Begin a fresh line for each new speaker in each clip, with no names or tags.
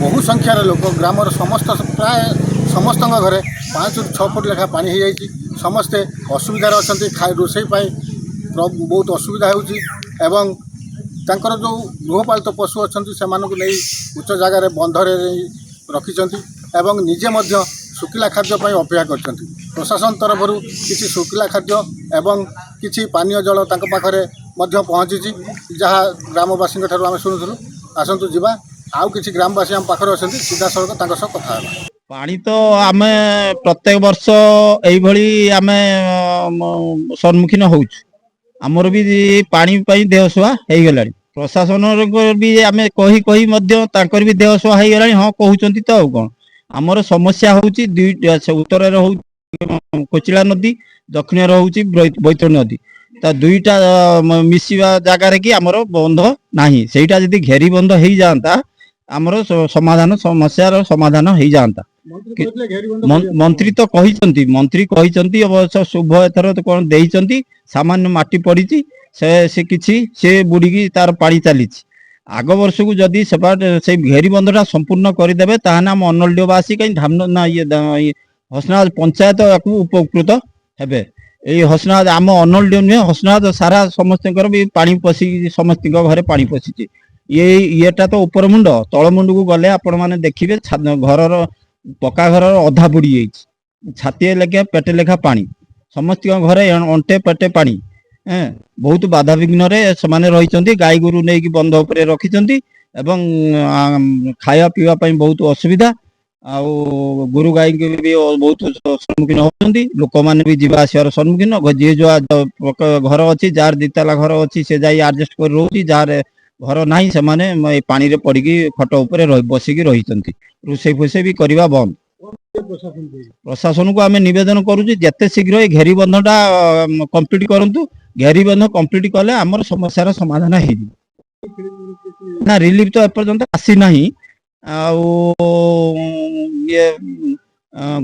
बहु संख्यार लोक ग्रामर समस्त प्राय समस्त घरे 5 ରୁ 6 फुट लेखा पानी हो जाए समस्ते असुविधार अच्छा रोषे बहुत असुविधा होकर जो गृहपालित पशु अच्छा से नहीं उच्च जगार बंधरे रखिंट एवं निजे शुखिला खाद्यपाई अपेक्षा कर प्रशासन तरफ किसी शुखिला खाद्य एवं किसी पानीय जल पाखे पहुँची जहाँ ग्रामवासी आम शुणुलु आसतु जा आउ किसी ग्रामवासी आम पाखे अच्छा सीधा सड़क कथा
पानी तो आम प्रत्येक वर्ष आम सम्मुखीन होमर भी पानी देहसुआ हो गला प्रशासन भी आम कही कही भी देहसुआ हो गला हाँ कहते तो कौन आमर समस्या हूँ दुईटा उत्तर कोचिला नदी दक्षिण हूँ बैतरणी नदी ता दुईटा मिसवा जगार कि आमर बंध ना सेटा जदि घेरी बंध हो जाता आमर समाधान समस्यार समाधान हो जाता मंत्री तो कहते अवश्य शुभ एथर कौन देती सामान्य माटी पड़ी से किसी से बुड़ी तार पानी चली आग वर्ष को जदि से घेरी बंधटा संपूर्ण करदे ताहना आम अनल्यवासी कहीं धामन ना ये हसनाबाद पंचायत उपकृत हेबे ये हसनाबाद आम अनल्य नुहे हसनाबाद सारा समस्त भी पानी पशि समस्त घरे पानी पशिचे येटा तो ऊपर मुंड तल मुंड को गले आपण मैंने देखिए घर पक्का घर अधा बुड़ी छाती लेखा पेटे लेखा पानी समस्त घरे अंटे पेटे पानी बहुत बाधा विघ्न से रही गाई गोरु नहीं बंध उपर रखिंट खाया पीवा बहुत असुविधा आउ गोरु गाई भी बहुत सम्मुखीन होती लोक मैंने भी जीवा आसार सम्मुखीन जी जो घर अच्छी जार दिताला घर अच्छी से जाई आडजस्ट कर रोची जार घर ना से पानी रे पड़ी खट उपर बसिकी रही रोषे फोषे भी करवा बंद प्रशासन को आम नवेदन करुचे जिते शीघ्र ये घेरी बंधटा कंप्लीट करूँ घेरी बंध कंप्लीट कले आमर समस्यार समाधान हो रिलीफ तो एपर्यंत आसी ना ये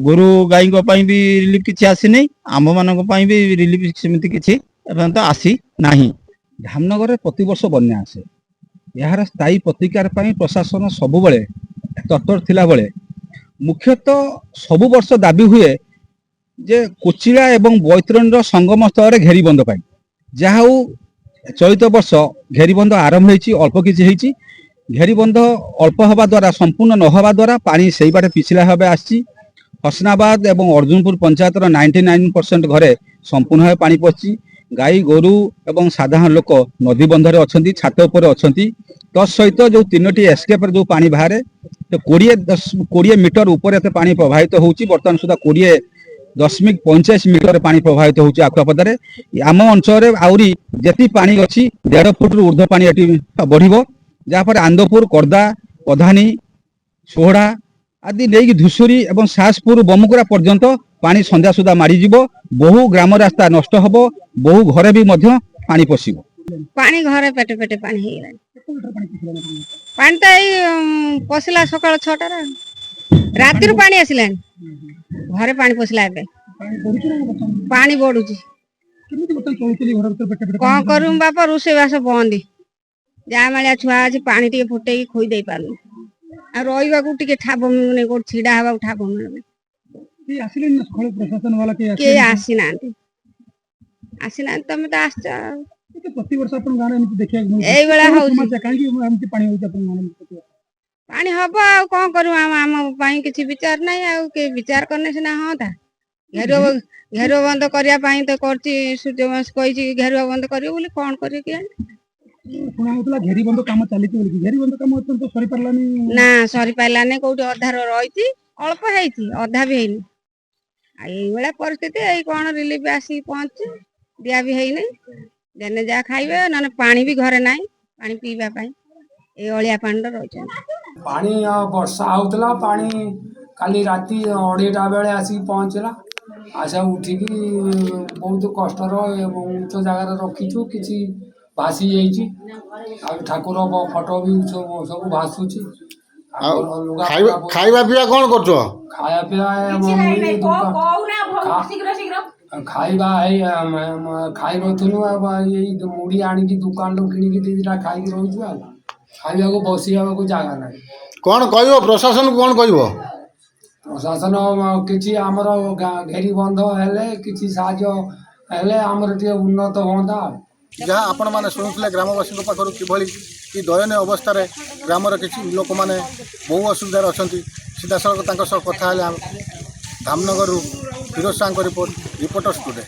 गोरु गाई भी रिलीफ किसी आसी नहीं आम मान भी रिलीफ सेमती किसी एपर्यंत आसी ना धामनगर प्रति वर्ष बन्या आसे यार स्थायी प्रतिकार प्रशासन सबु बेले तत्पर थिला बेले मुख्यतः सबु वर्ष दाबी हुए जे कोचिला एवं बैतरणी संगम स्थल घेरी बंध पाई जहा चलित वर्ष घेरी बंध आरंभ होती अल्प किसी घेरी बंध अल्प हवा द्वारा संपूर्ण न हवा द्वारा पानी से बाटे पिछला भाव आसी हसनाबाद एवं अर्जुनपुर पंचायतर 99% घरे संपूर्ण भाव पानी पशि गाई गोरु एवं साधारण लोक नदी बंधरे अच्छा छात उपर अच्छा तत्सहित जो 3टी एस्केप जो पानी बाहर तो 20 मीटर ऊपर एत पानी प्रवाहित होची बर्तमान सुधा 20.85 मीटर पानी प्रवाहित होची आखुआपदारे आम अंचल आउरी जेती पानी अच्छी 1.5 फुट ऊर्ध्व पानी एटी बढ़िबो जहाँपर आंदपुर करदा पधानी सोहड़ा आदि नहीं धुसुरी एवं सासपुर बमुकुरा पर्यंत पानी संध्या सुधा मारिज बहु ग्राम रास्ता नष्ट हम बहु घरे भी पानी पशिब
पानी घरे पेटे पेटे पानी पानी तो पशिला सकाल 6टार रातिर पानी आसला घरे पानी पशिला पानी बढ़ू कौन करूँ बापा रोषेबास बंद जहाँ मालिया छुआ अच्छे पानी टे फुटे खोई दे पारू आ रही ठाब मिलूनी कौट छिड़ा हवा ठाब मिलूनी किए आसी ना तुम तो आस पानी हम आ कौन करूँ आम किसी विचार ना विचार करने सीना हाँ था घेरुआ बंद करने तो सूर्यवंश कही घेरुआ बंद कर कौन कर
घेरी बंध काम चली घेरी बंध काम तो सरी पारानी
ना सरी पारानी कौटी अधार रही अल्प अधा भी है परिस्थिति कौन रिलीफ आसी पहुंची दिया भी है देने जहाँ खाइबे ना पानी भी घरे ना पानी पीवा ये अलिया पानी रही
पानी वर्षा होता पानी काली राति 2:30 बेले आसिक पहुँचला आशा उठिकी बहुत कष्टर उच्च जगार रखीचु किसी भासी जाइए ठाकुर फटो भी सब भासुची
खाइबा पीवा कौन कर
खाया पीवा खाइबा खाई नथुनु मुढ़ी आणिकी दुकान किणिकी 2टा खाई रही खाइबा को बसिया को जगह ना
କ'ଣ କହିବ ପ୍ରଶାସନକୁ କ'ଣ କହିବ?
ପ୍ରଶାସନ କିଛି ଆମର ଘେରି ବନ୍ଧ ହେଲେ କିଛି ସାହାଯ୍ୟ ହେଲେ ଆମର ଟିକେ ଉନ୍ନତ ହୁଅନ୍ତା।
ଯାହା ଆପଣମାନେ ଶୁଣୁଥିଲେ ଗ୍ରାମବାସୀଙ୍କ ପାଖରୁ କିଭଳି କି ଦୟନୀୟ ଅବସ୍ଥାରେ ଗ୍ରାମର କିଛି ଲୋକମାନେ ବହୁ ଅସୁବିଧାରେ ଅଛନ୍ତି। ସିଧାସଳଖ ତାଙ୍କ ସହ କଥା ହେଲେ ଧାମନଗରରୁ ଫିରୋଜ ସାଙ୍କ ରିପୋର୍ଟର୍ସ ଟୁଡେ।